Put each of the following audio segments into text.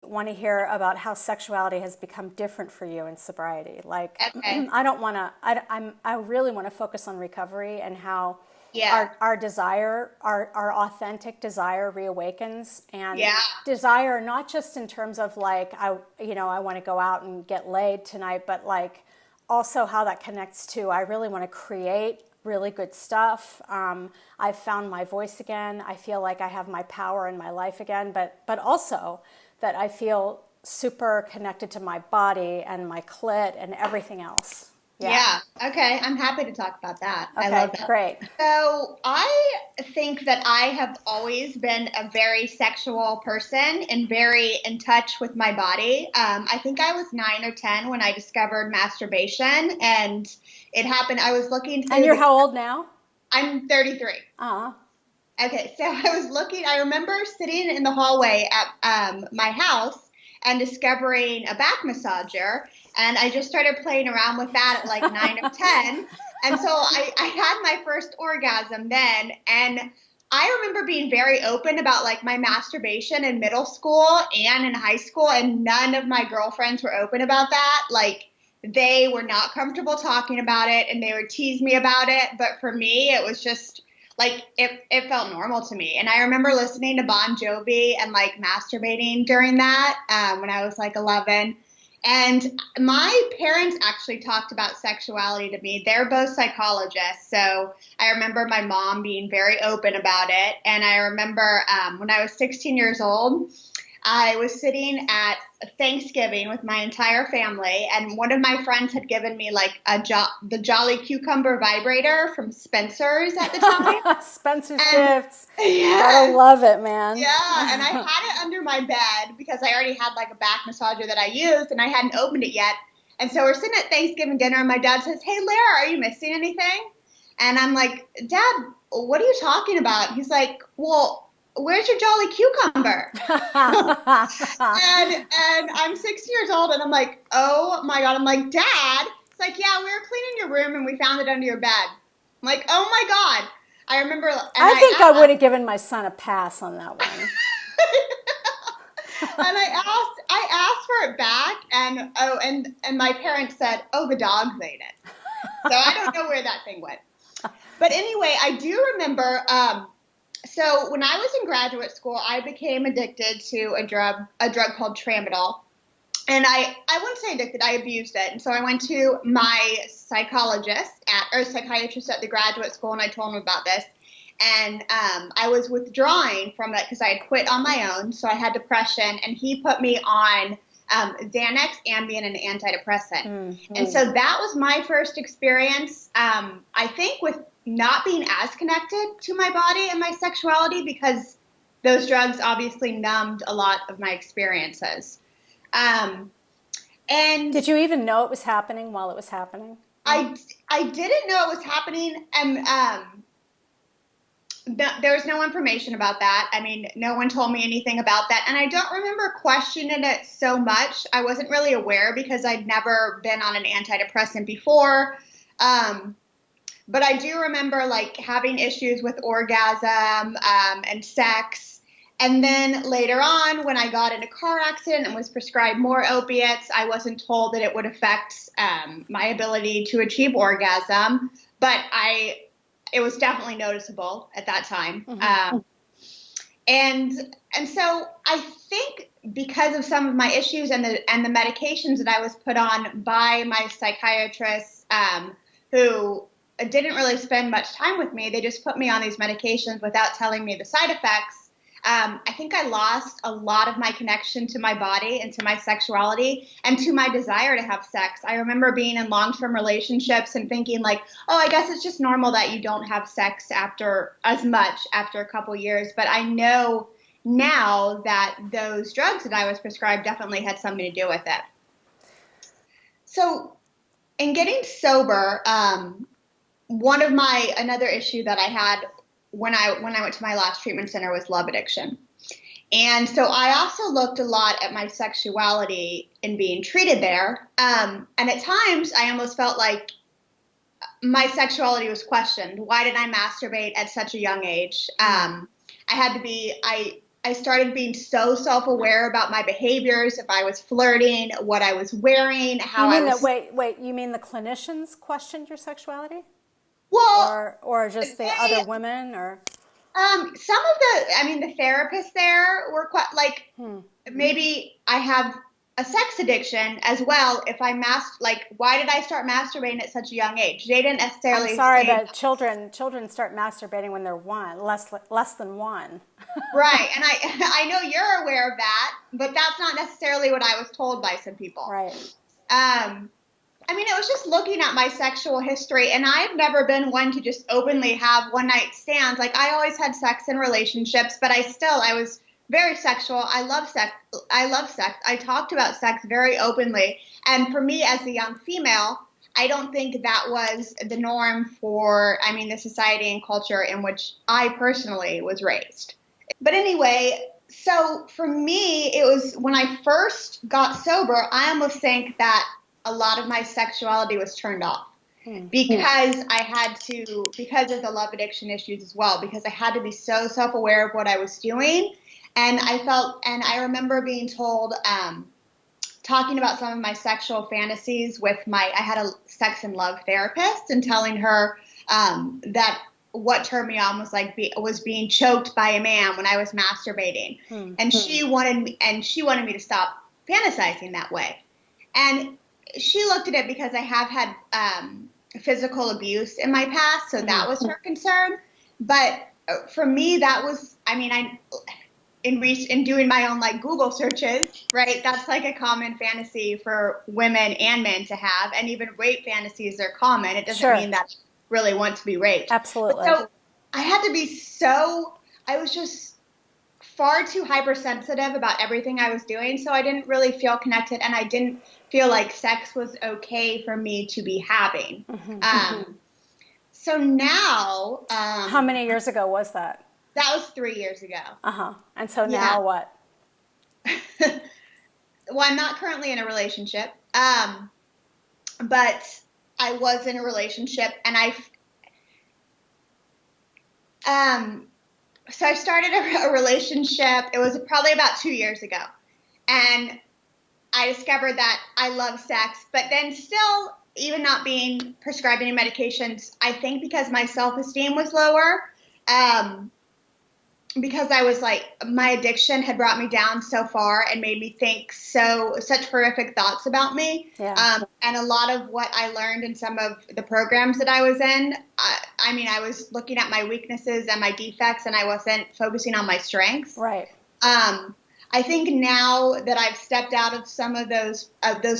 want to hear about how sexuality has become different for you in sobriety. Like, Okay. I don't want to. I really want to focus on recovery and how Yeah. our desire, our authentic desire, reawakens, and Yeah. desire not just in terms of like I want to go out and get laid tonight, but like also how that connects to I really want to create really good stuff. I've found my voice again. I feel like I have my power in my life again, but also that I feel super connected to my body and my clit and everything else. Yeah. Yeah. Okay. I'm happy to talk about that. I love Okay, that. great. So I think that I have always been a very sexual person and very in touch with my body. I think I was 9 or 10 when I discovered masturbation, and it happened. I was looking And through you're how old now? I'm 33. Uh-huh. Okay, so I was looking, I remember sitting in the hallway at my house and discovering a back massager, and I just started playing around with that at like 9 or 10. And so I had my first orgasm then, and I remember being very open about like my masturbation in middle school and in high school, and none of my girlfriends were open about that. Like, they were not comfortable talking about it, and they would tease me about it, but for me, it was just like it felt normal to me. And I remember listening to Bon Jovi and like masturbating during that when I was like 11. And my parents actually talked about sexuality to me. They're both psychologists. So I remember my mom being very open about it. And I remember when I was 16 years old, I was sitting at Thanksgiving with my entire family, and one of my friends had given me like the Jolly Cucumber vibrator from Spencer's at the time. Spencer's And gifts. Gotta yeah, love it, man. yeah, and I had it under my bed because I already had like a back massager that I used, and I hadn't opened it yet. And so we're sitting at Thanksgiving dinner, and my dad says, "Hey, Lara, are you missing anything?" And I'm like, "Dad, what are you talking about?" He's like, "Well, where's your Jolly Cucumber?" And I'm 6 years old, and I'm like, "Oh my God." I'm like, "Dad." It's like, "Yeah, we were cleaning your room and we found it under your bed." I'm like, "Oh my God." I remember, and I think I would I have given my son a pass on that one. and I asked for it back, and and my parents said, "Oh, the dogs ate it." So I don't know where that thing went. But anyway, I do remember. So when I was in graduate school, I became addicted to a drug called Tramadol. And I wouldn't say addicted, I abused it. And so I went to my psychiatrist at the graduate school, and I told him about this. And I was withdrawing from it because I had quit on my own. So I had depression, and he put me on Xanax, Ambien, and antidepressant. Mm-hmm. And so that was my first experience, I think, with not being as connected to my body and my sexuality, because those drugs obviously numbed a lot of my experiences. Um, and Did you even know it was happening while it was happening? I didn't know it was happening, and there was no information about that. I mean, no one told me anything about that, and I don't remember questioning it so much. I wasn't really aware because I'd never been on an antidepressant before. But I do remember like having issues with orgasm and sex. And then later on, when I got in a car accident and was prescribed more opiates, I wasn't told that it would affect my ability to achieve orgasm. But it was definitely noticeable at that time. Mm-hmm. And so I think because of some of my issues and the medications that I was put on by my psychiatrist, who didn't really spend much time with me, they just put me on these medications without telling me the side effects. I think I lost a lot of my connection to my body and to my sexuality and to my desire to have sex. I remember being in long-term relationships and thinking like, oh, I guess it's just normal that you don't have sex after a couple years. But I know now that those drugs that I was prescribed definitely had something to do with it. So in getting sober, another issue that I had when I went to my last treatment center was love addiction. And so I also looked a lot at my sexuality in being treated there. And at times I almost felt like my sexuality was questioned. Why did I masturbate at such a young age? I started being so self-aware about my behaviors, if I was flirting, what I was wearing, You how I mean was. that, wait, you mean the clinicians questioned your sexuality? Well, Or just the other they, women, or? some of the therapists there were quite like, maybe I have a sex addiction as well. If I like, why did I start masturbating at such a young age? They didn't I'm necessarily sorry, say. but children start masturbating when they're less than one. Right, and I know you're aware of that, but that's not necessarily what I was told by some people. Right. It was just looking at my sexual history, and I've never been one to just openly have one night stands. Like, I always had sex in relationships, but I was very sexual. I love sex. I talked about sex very openly. And for me as a young female, I don't think that was the norm for, the society and culture in which I personally was raised. But anyway, so for me, it was when I first got sober, I almost think that a lot of my sexuality was turned off because because of the love addiction issues as well, because I had to be so self-aware of what I was doing. And I remember being told, talking about some of my sexual fantasies with I had a sex and love therapist, and telling her that what turned me on was being choked by a man when I was masturbating. And she wanted me to stop fantasizing that way. And she looked at it because I have had physical abuse in my past, so that was her concern. But for me, that was, in doing my own like Google searches, right? That's like a common fantasy for women and men to have, and even rape fantasies are common. It doesn't mean that I really want to be raped. Absolutely. But so I had to be I was just far too hypersensitive about everything I was doing, so I didn't really feel connected, and I didn't feel like sex was okay for me to be having. So now, how many years ago was that? That was 3 years ago. And so now what? Well, I'm not currently in a relationship, but I was in a relationship, and so I started a relationship. It was probably about 2 years ago, and I discovered that I love sex, but then still, even not being prescribed any medications, I think because my self-esteem was lower, because I was like, my addiction had brought me down so far and made me think such horrific thoughts about me. Yeah. And a lot of what I learned in some of the programs that I was in, I was looking at my weaknesses and my defects, and I wasn't focusing on my strengths. Right. I think now that I've stepped out of some of those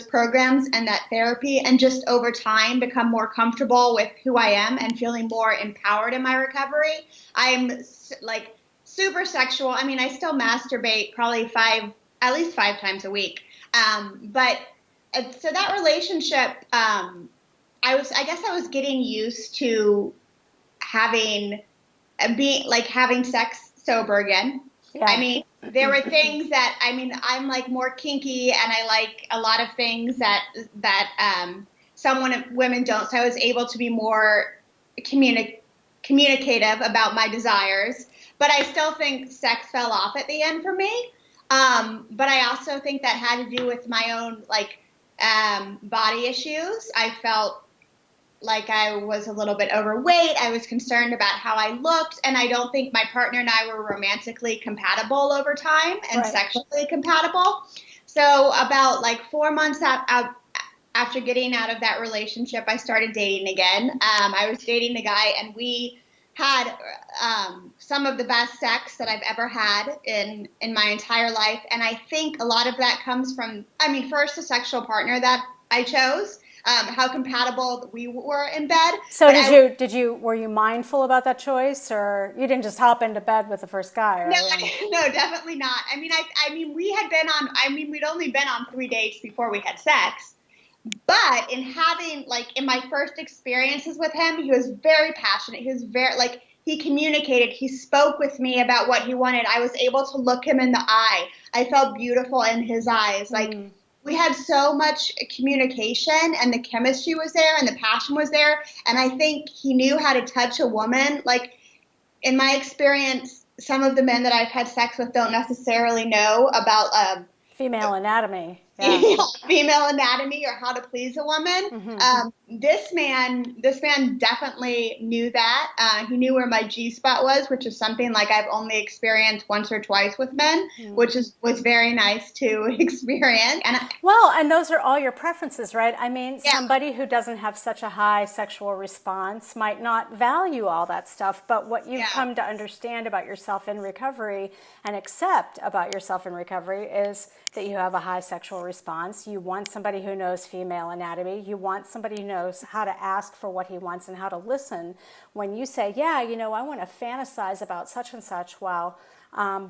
programs and that therapy, and just over time become more comfortable with who I am and feeling more empowered in my recovery, I'm like super sexual. I still masturbate probably at least 5 times a week. But so that relationship, I guess I was getting used to having sex sober again. Yeah. There were things that, I'm like more kinky, and I like a lot of things that women don't. So I was able to be more communicative about my desires, but I still think sex fell off at the end for me. But I also think that had to do with my own body issues. I felt like I was a little bit overweight. I was concerned about how I looked, and I don't think my partner and I were romantically compatible over time and sexually compatible. So about 4 months after getting out of that relationship, I started dating again. I was dating a guy, and we had some of the best sex that I've ever had in my entire life. And I think a lot of that comes from, first, the sexual partner that I chose. How compatible we were in bed. So were you mindful about that choice, or you didn't just hop into bed with the first guy? Right? No, definitely not. We'd only been on 3 dates before we had sex. But in my first experiences with him, he was very passionate. He was very, he communicated. He spoke with me about what he wanted. I was able to look him in the eye. I felt beautiful in his eyes. We had so much communication, and the chemistry was there, and the passion was there. And I think he knew how to touch a woman. In my experience, some of the men that I've had sex with don't necessarily know about Female anatomy. Yeah. female anatomy or how to please a woman. This man definitely knew that. He knew where my G spot was, which is something like I've only experienced once or twice with men, which was very nice to experience. And those are all your preferences, right? I mean, somebody who doesn't have such a high sexual response might not value all that stuff, but what you've come to understand about yourself in recovery and accept about yourself in recovery is that you have a high sexual response. You want somebody who knows female anatomy. You want somebody who knows how to ask for what he wants and how to listen. When you say, I want to fantasize about such and such while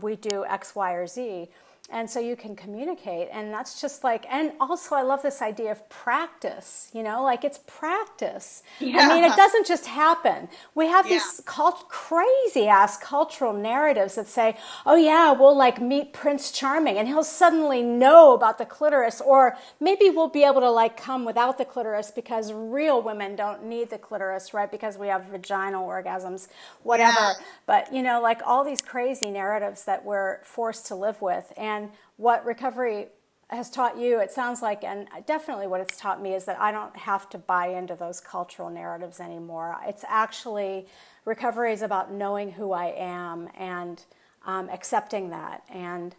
we do X, Y, or Z. And so you can communicate, and that's just like, and also I love this idea of practice, like it's practice. I mean, it doesn't just happen. We have these crazy ass cultural narratives that say, we'll like meet Prince Charming and he'll suddenly know about the clitoris, or maybe we'll be able to like come without the clitoris because real women don't need the clitoris, right? Because we have vaginal orgasms, whatever. But like all these crazy narratives that we're forced to live with. And what recovery has taught you, it sounds like, and definitely what it's taught me, is that I don't have to buy into those cultural narratives anymore. It's actually, recovery is about knowing who I am and accepting that. And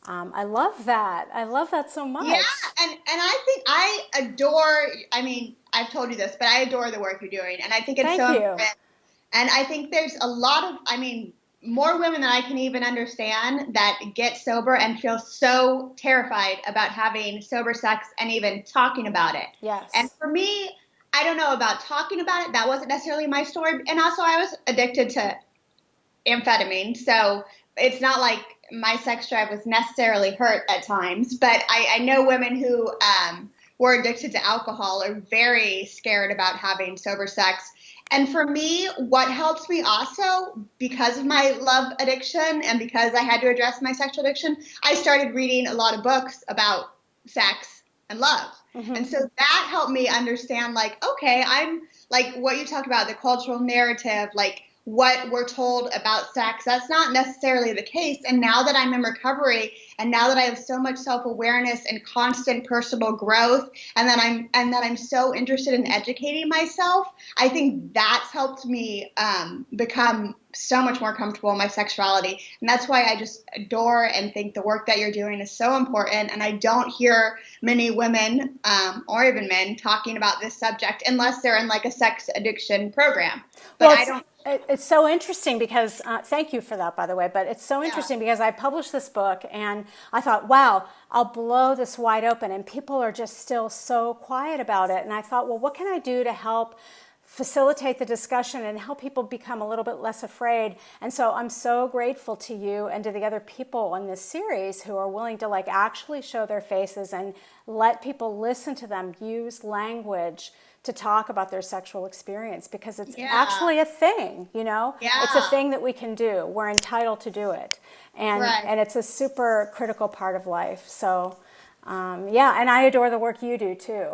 I love that. I love that so much. Yeah, and I think I adore, I mean, I've told you this, but I adore the work you're doing. And I think it's so important. And I think there's a lot of, more women than I can even understand that get sober and feel so terrified about having sober sex and even talking about it. Yes. And for me, I don't know about talking about it. That wasn't necessarily my story. And also I was addicted to amphetamine. So it's not like my sex drive was necessarily hurt at times. But I know women who were addicted to alcohol are very scared about having sober sex. And for me, what helps me also, because of my love addiction and because I had to address my sexual addiction, I started reading a lot of books about sex and love. And so that helped me understand, like, okay, I'm like what you talked about, the cultural narrative, like what we're told about sex, that's not necessarily the case. And now that I'm in recovery, and now that I have so much self-awareness and constant personal growth, and that I'm so interested in educating myself, I think that's helped me become so much more comfortable in my sexuality. And that's why I just adore and think the work that you're doing is so important. And I don't hear many women or even men talking about this subject unless they're in like a sex addiction program. But I don't. It's so interesting because, thank you for that, by the way, but it's so interesting because I published this book and I thought, wow, I'll blow this wide open, and people are just still so quiet about it. And I thought, well, what can I do to help facilitate the discussion and help people become a little bit less afraid? And so I'm so grateful to you and to the other people on this series who are willing to like actually show their faces and let people listen to them use language to talk about their sexual experience, because it's actually a thing, It's a thing that we can do. We're entitled to do it. And it's a super critical part of life. So, and I adore the work you do too.